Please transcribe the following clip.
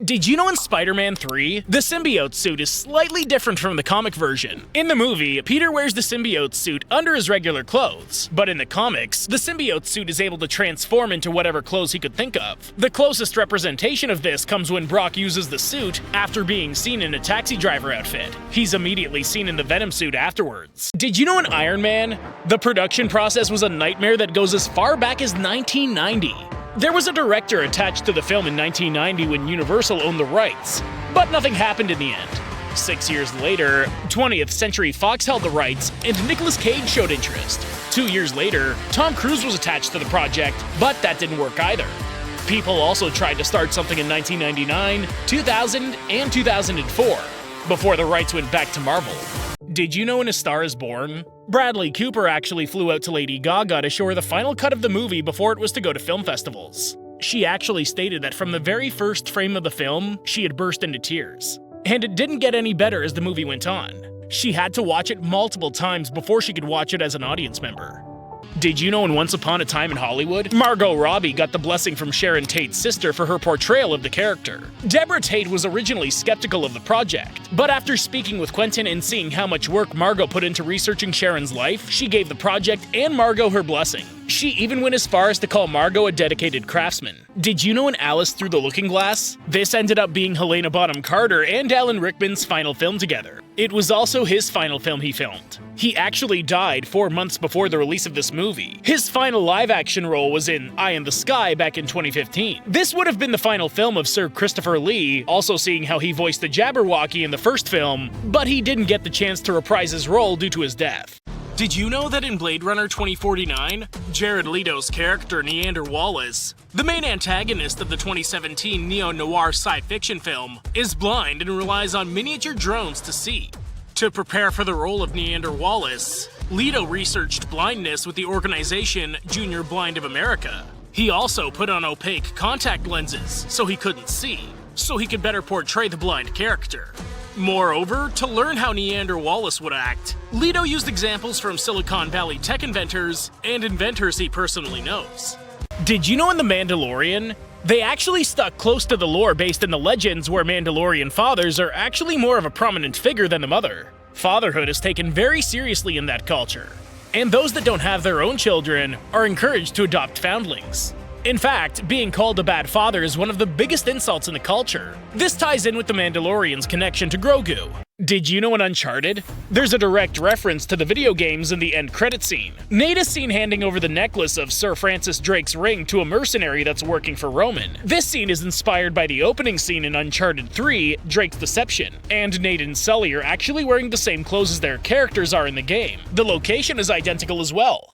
Did you know in Spider-Man 3, the symbiote suit is slightly different from the comic version? In the movie, Peter wears the symbiote suit under his regular clothes, but in the comics, the symbiote suit is able to transform into whatever clothes he could think of. The closest representation of this comes when Brock uses the suit after being seen in a taxi driver outfit. He's immediately seen in the Venom suit afterwards. Did you know in Iron Man, the production process was a nightmare that goes as far back as 1990? There was a director attached to the film in 1990 when Universal owned the rights, but nothing happened in the end. 6 years later, 20th Century Fox held the rights, and Nicolas Cage showed interest. 2 years later, Tom Cruise was attached to the project, but that didn't work either. People also tried to start something in 1999, 2000, and 2004, before the rights went back to Marvel. Did you know in A Star Is Born, Bradley Cooper actually flew out to Lady Gaga to show her the final cut of the movie before it was to go to film festivals? She actually stated that from the very first frame of the film, she had burst into tears. And it didn't get any better as the movie went on. She had to watch it multiple times before she could watch it as an audience member. Did you know in Once Upon a Time in Hollywood, Margot Robbie got the blessing from Sharon Tate's sister for her portrayal of the character? Deborah Tate was originally skeptical of the project, but after speaking with Quentin and seeing how much work Margot put into researching Sharon's life, she gave the project and Margot her blessing. She even went as far as to call Margot a dedicated craftsman. Did you know in Alice Through the Looking Glass? This ended up being Helena Bonham Carter and Alan Rickman's final film together. It was also his final film he filmed. He actually died 4 months before the release of this movie. His final live-action role was in Eye in the Sky back in 2015. This would have been the final film of Sir Christopher Lee, also seeing how he voiced the Jabberwocky in the first film, but he didn't get the chance to reprise his role due to his death. Did you know that in Blade Runner 2049, Jared Leto's character Neander Wallace, the main antagonist of the 2017 neo-noir sci-fiction film, is blind and relies on miniature drones to see? To prepare for the role of Neander Wallace, Leto researched blindness with the organization Junior Blind of America. He also put on opaque contact lenses so he couldn't see, so he could better portray the blind character. Moreover, to learn how Neander Wallace would act, Leto used examples from Silicon Valley tech inventors and inventors he personally knows. Did you know in The Mandalorian, they actually stuck close to the lore based in the legends where Mandalorian fathers are actually more of a prominent figure than the mother? Fatherhood is taken very seriously in that culture, and those that don't have their own children are encouraged to adopt foundlings. In fact, being called a bad father is one of the biggest insults in the culture. This ties in with the Mandalorian's connection to Grogu. Did you know in Uncharted, there's a direct reference to the video games in the end credit scene? Nate is seen handing over the necklace of Sir Francis Drake's ring to a mercenary that's working for Roman. This scene is inspired by the opening scene in Uncharted 3, Drake's Deception, and Nate and Sully are actually wearing the same clothes as their characters are in the game. The location is identical as well.